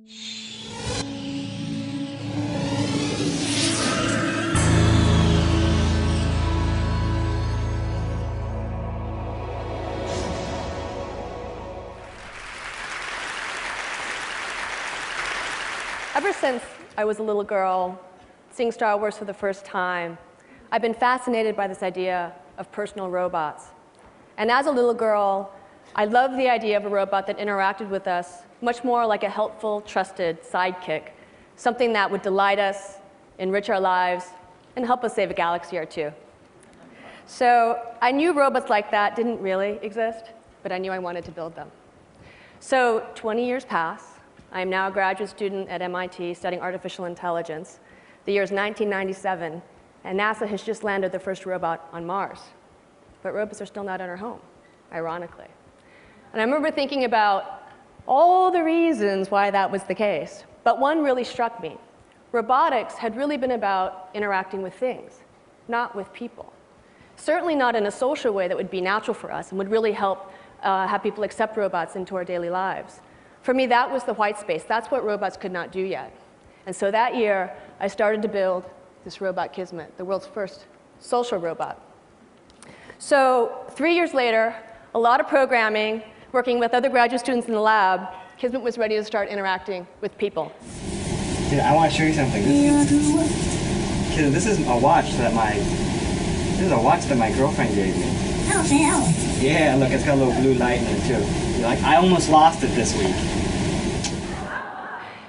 Ever since I was a little girl, seeing Star Wars for the first time, I've been fascinated by this idea of personal robots. And as a little girl, I loved the idea of a robot that interacted with us much more like a helpful, trusted sidekick, something that would delight us, enrich our lives, and help us save a galaxy or two. So I knew robots like that didn't really exist, but I knew I wanted to build them. So 20 years pass. I am now a graduate student at MIT studying artificial intelligence. The year is 1997, and NASA has just landed the first robot on Mars. But robots are still not in our home, ironically. And I remember thinking about all the reasons why that was the case. But one really struck me. Robotics had really been about interacting with things, not with people. Certainly not in a social way that would be natural for us and would really help have people accept robots into our daily lives. For me, that was the white space. That's what robots could not do yet. And so that year, I started to build this robot Kismet, the world's first social robot. So 3 years later, a lot of programming, working with other graduate students in the lab, Kismet was ready to start interacting with people. Yeah, I want to show you something. This is a watch that my girlfriend gave me. Oh, really? Yeah, look, it's got a little blue light in it too. Like, I almost lost it this week.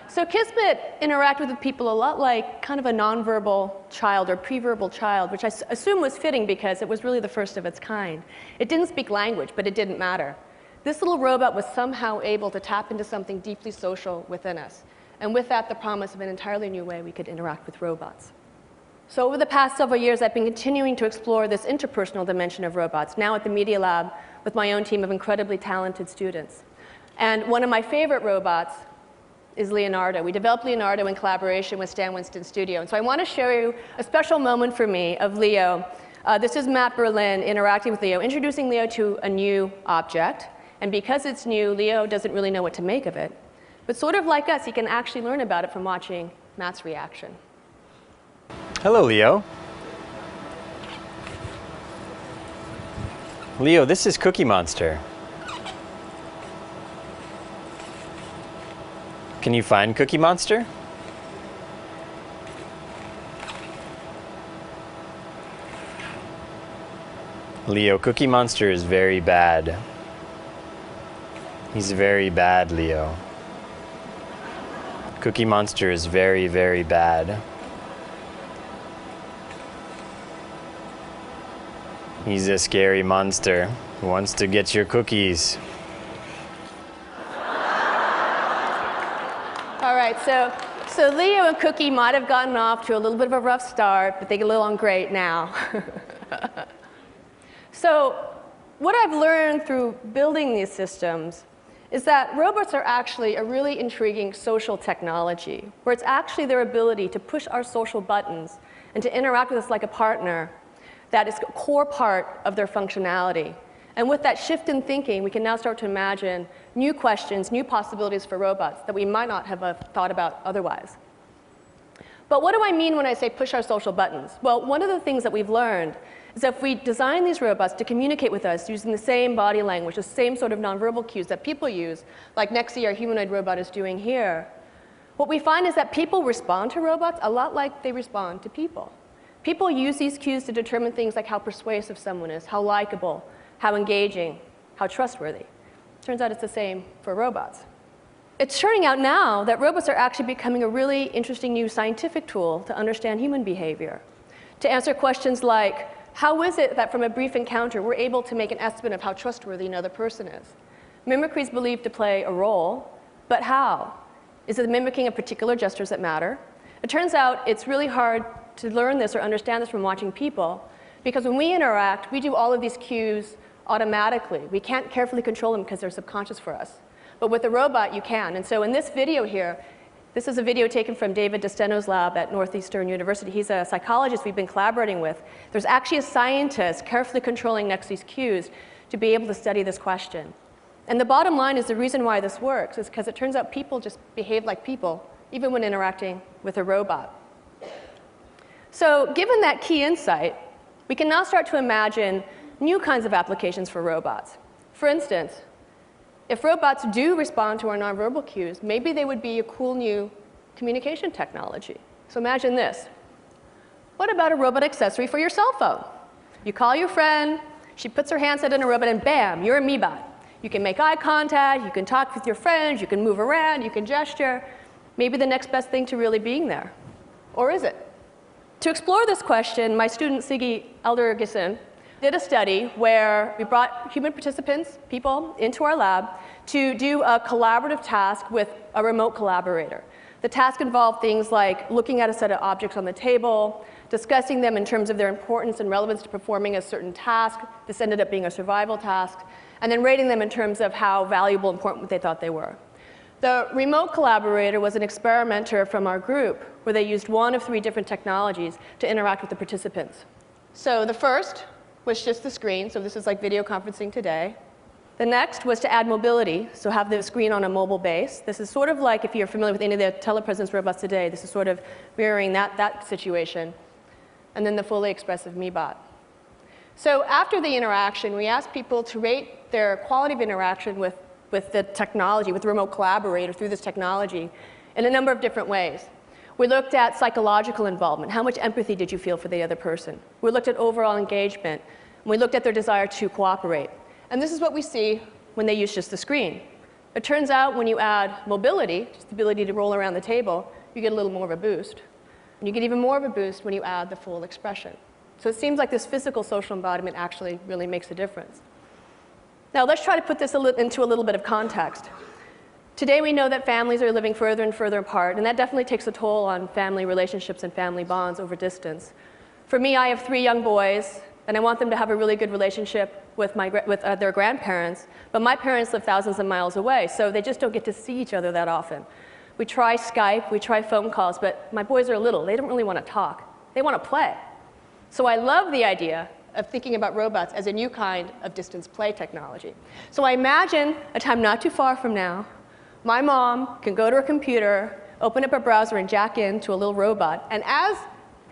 So Kismet interacted with people a lot like kind of a nonverbal child or pre-verbal child, which I assume was fitting because it was really the first of its kind. It didn't speak language, but it didn't matter. This little robot was somehow able to tap into something deeply social within us. And with that, the promise of an entirely new way we could interact with robots. So over the past several years, I've been continuing to explore this interpersonal dimension of robots, now at the Media Lab with my own team of incredibly talented students. And one of my favorite robots is Leonardo. We developed Leonardo in collaboration with Stan Winston Studio. And so I want to show you a special moment for me of Leo. This is Matt Berlin interacting with Leo, introducing Leo to a new object. And because it's new, Leo doesn't really know what to make of it. But sort of like us, he can actually learn about it from watching Matt's reaction. Hello, Leo. Leo, this is Cookie Monster. Can you find Cookie Monster? Leo, Cookie Monster is very bad. He's very bad, Leo. Cookie Monster is very, very bad. He's a scary monster who wants to get your cookies. All right, so Leo and Cookie might have gotten off to a little bit of a rough start, but they get along great now. So what I've learned through building these systems is that robots are actually a really intriguing social technology, where it's actually their ability to push our social buttons and to interact with us like a partner that is a core part of their functionality. And with that shift in thinking, we can now start to imagine new questions, new possibilities for robots that we might not have thought about otherwise. But what do I mean when I say push our social buttons? Well, one of the things that we've learned is that if we design these robots to communicate with us using the same body language, the same sort of nonverbal cues that people use, like Nexi, our humanoid robot, is doing here, what we find is that people respond to robots a lot like they respond to people. People use these cues to determine things like how persuasive someone is, how likable, how engaging, how trustworthy. Turns out it's the same for robots. It's turning out now that robots are actually becoming a really interesting new scientific tool to understand human behavior, to answer questions like, how is it that from a brief encounter we're able to make an estimate of how trustworthy another person is? Mimicry is believed to play a role, but how? Is it mimicking of particular gestures that matter? It turns out it's really hard to learn this or understand this from watching people, because when we interact, we do all of these cues automatically. We can't carefully control them because they're subconscious for us. But with a robot, you can. And so in this video here, this is a video taken from David DeSteno's lab at Northeastern University. He's a psychologist we've been collaborating with. There's actually a scientist carefully controlling Nexi's cues to be able to study this question. And the bottom line is the reason why this works is because it turns out people just behave like people, even when interacting with a robot. So given that key insight, we can now start to imagine new kinds of applications for robots. For instance, if robots do respond to our nonverbal cues, maybe they would be a cool new communication technology. So imagine this. What about a robot accessory for your cell phone? You call your friend, she puts her handset in a robot, and bam, you're a MeBot. You can make eye contact, you can talk with your friends, you can move around, you can gesture. Maybe the next best thing to really being there. Or is it? To explore this question, my student Siggy Eldergissen did a study where we brought human participants, people, into our lab to do a collaborative task with a remote collaborator. The task involved things like looking at a set of objects on the table, discussing them in terms of their importance and relevance to performing a certain task. This ended up being a survival task. And then rating them in terms of how valuable and important they thought they were. The remote collaborator was an experimenter from our group where they used one of 3 different technologies to interact with the participants. So the first was just the screen, so this is like video conferencing today. The next was to add mobility, so have the screen on a mobile base. This is sort of like if you're familiar with any of the telepresence robots today, this is sort of mirroring that situation. And then the fully expressive MeBot. So after the interaction, we asked people to rate their quality of interaction with the technology, with the remote collaborator through this technology in a number of different ways. We looked at psychological involvement. How much empathy did you feel for the other person? We looked at overall engagement. And we looked at their desire to cooperate. And this is what we see when they use just the screen. It turns out when you add mobility, just the ability to roll around the table, you get a little more of a boost. And you get even more of a boost when you add the full expression. So it seems like this physical social embodiment actually really makes a difference. Now let's try to put this into a little bit of context. Today we know that families are living further and further apart, and that definitely takes a toll on family relationships and family bonds over distance. For me, I have 3 young boys, and I want them to have a really good relationship with their grandparents, but my parents live thousands of miles away, so they just don't get to see each other that often. We try Skype, we try phone calls, but my boys are little. They don't really want to talk. They want to play. So I love the idea of thinking about robots as a new kind of distance play technology. So I imagine a time not too far from now, my mom can go to her computer, open up a browser, and jack into a little robot. And as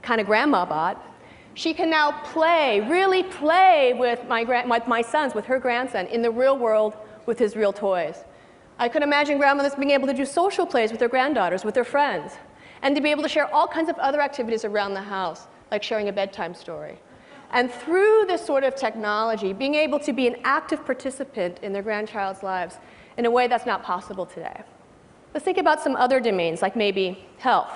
kind of grandma bot, she can now play, really play with my sons, with her grandson, in the real world with his real toys. I could imagine grandmothers being able to do social plays with their granddaughters, with their friends, and to be able to share all kinds of other activities around the house, like sharing a bedtime story. And through this sort of technology, being able to be an active participant in their grandchild's lives in a way that's not possible today. Let's think about some other domains, like maybe health.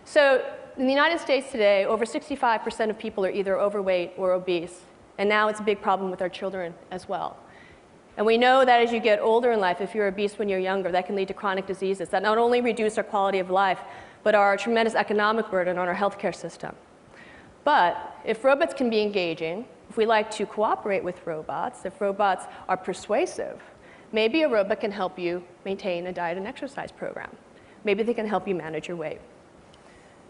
So in the United States today, over 65% of people are either overweight or obese. And now it's a big problem with our children as well. And we know that as you get older in life, if you're obese when you're younger, that can lead to chronic diseases that not only reduce our quality of life, but are a tremendous economic burden on our healthcare system. But if robots can be engaging, if we like to cooperate with robots, if robots are persuasive, maybe a robot can help you maintain a diet and exercise program. Maybe they can help you manage your weight.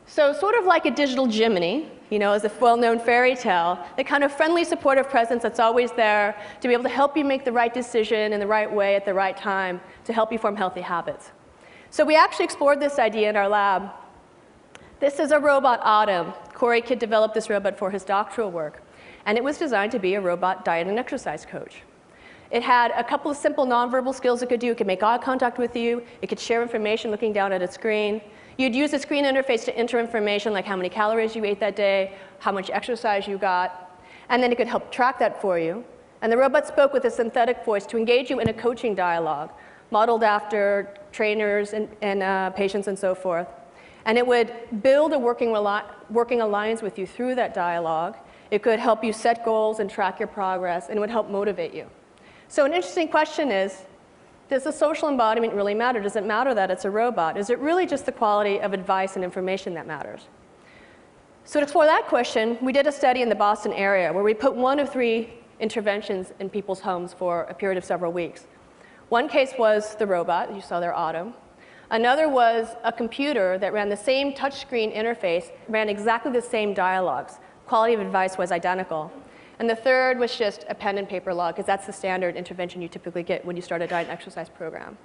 So sort of like a digital Jiminy, as a well-known fairy tale, the kind of friendly, supportive presence that's always there to be able to help you make the right decision in the right way at the right time to help you form healthy habits. So we actually explored this idea in our lab. This is a robot, Autumn. Corey Kidd developed this robot for his doctoral work, and it was designed to be a robot diet and exercise coach. It had a couple of simple nonverbal skills it could do. It could make eye contact with you. It could share information looking down at a screen. You'd use the screen interface to enter information like how many calories you ate that day, how much exercise you got, and then it could help track that for you. And the robot spoke with a synthetic voice to engage you in a coaching dialogue, modeled after trainers and patients and so forth. And it would build a working alliance with you through that dialogue. It could help you set goals and track your progress, and it would help motivate you. So an interesting question is, does the social embodiment really matter? Does it matter that it's a robot? Is it really just the quality of advice and information that matters? So to explore that question, we did a study in the Boston area where we put 1 of 3 interventions in people's homes for a period of several weeks. One case was the robot, you saw there, Autumn. Another was a computer that ran the same touchscreen interface, ran exactly the same dialogues. Quality of advice was identical. And the third was just a pen and paper log, because that's the standard intervention you typically get when you start a diet and exercise program.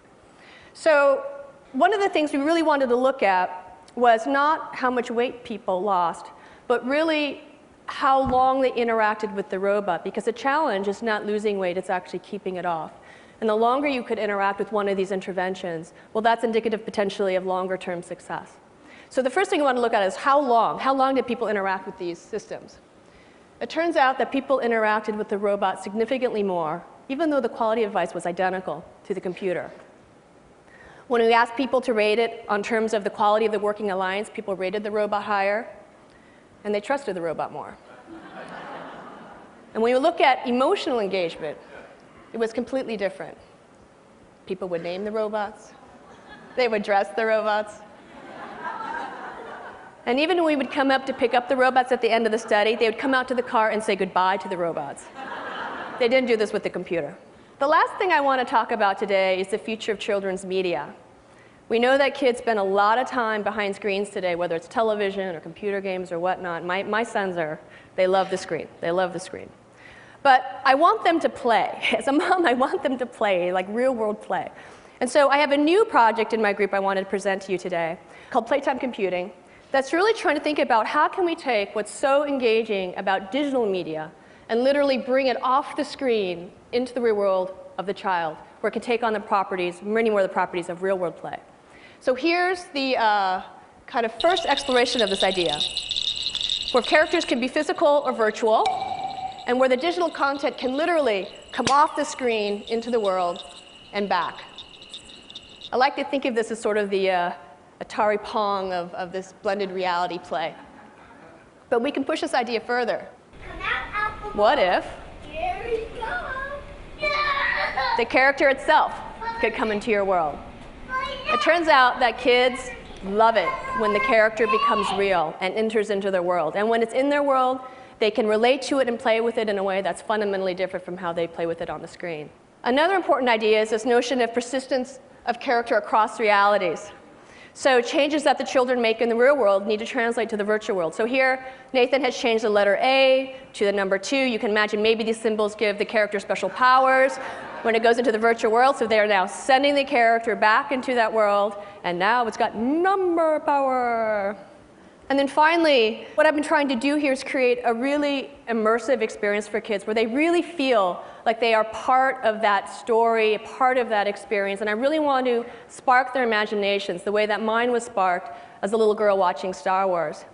So one of the things we really wanted to look at was not how much weight people lost, but really how long they interacted with the robot, because the challenge is not losing weight, it's actually keeping it off. And the longer you could interact with one of these interventions, well, that's indicative potentially of longer-term success. So the first thing I want to look at is how long did people interact with these systems? It turns out that people interacted with the robot significantly more, even though the quality of advice was identical to the computer. When we asked people to rate it on terms of the quality of the working alliance, people rated the robot higher, and they trusted the robot more. And when you look at emotional engagement, it was completely different. People would name the robots. They would dress the robots. And even when we would come up to pick up the robots at the end of the study, they would come out to the car and say goodbye to the robots. They didn't do this with the computer. The last thing I want to talk about today is the future of children's media. We know that kids spend a lot of time behind screens today, whether it's television or computer games or whatnot. My sons they love the screen. They love the screen. But I want them to play. As a mom, I want them to play, like real-world play. And so I have a new project in my group I wanted to present to you today called Playtime Computing. That's really trying to think about how can we take what's so engaging about digital media and literally bring it off the screen into the real world of the child, where it can take on the properties, many more of the properties of real-world play. So here's the kind of first exploration of this idea, where characters can be physical or virtual, and where the digital content can literally come off the screen into the world and back. I like to think of this as sort of the Atari Pong of this blended reality play. But we can push this idea further. What if the character itself could come into your world? It turns out that kids love it when the character becomes real and enters into their world. And when it's in their world, they can relate to it and play with it in a way that's fundamentally different from how they play with it on the screen. Another important idea is this notion of persistence of character across realities. So changes that the children make in the real world need to translate to the virtual world. So here, Nathan has changed the letter A to the number 2. You can imagine maybe these symbols give the character special powers when it goes into the virtual world. So they are now sending the character back into that world, and now it's got number power. And then finally, what I've been trying to do here is create a really immersive experience for kids where they really feel like they are part of that story, part of that experience. And I really want to spark their imaginations the way that mine was sparked as a little girl watching Star Wars.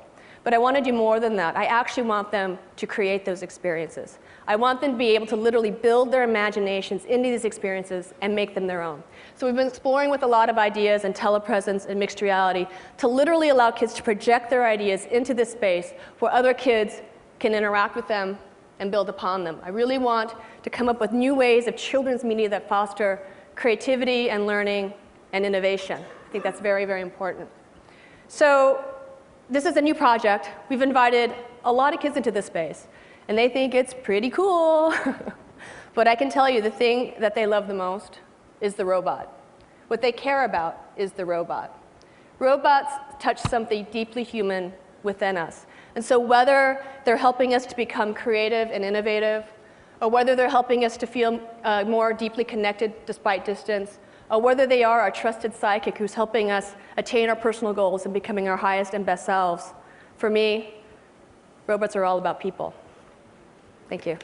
But I want to do more than that. I actually want them to create those experiences. I want them to be able to literally build their imaginations into these experiences and make them their own. So we've been exploring with a lot of ideas and telepresence and mixed reality to literally allow kids to project their ideas into this space where other kids can interact with them and build upon them. I really want to come up with new ways of children's media that foster creativity and learning and innovation. I think that's very, very important. So this is a new project. We've invited a lot of kids into this space, and they think it's pretty cool. But I can tell you the thing that they love the most is the robot. What they care about is the robot. Robots touch something deeply human within us. And so whether they're helping us to become creative and innovative, or whether they're helping us to feel more deeply connected despite distance, or whether they are our trusted sidekick who's helping us attain our personal goals and becoming our highest and best selves, for me, robots are all about people. Thank you.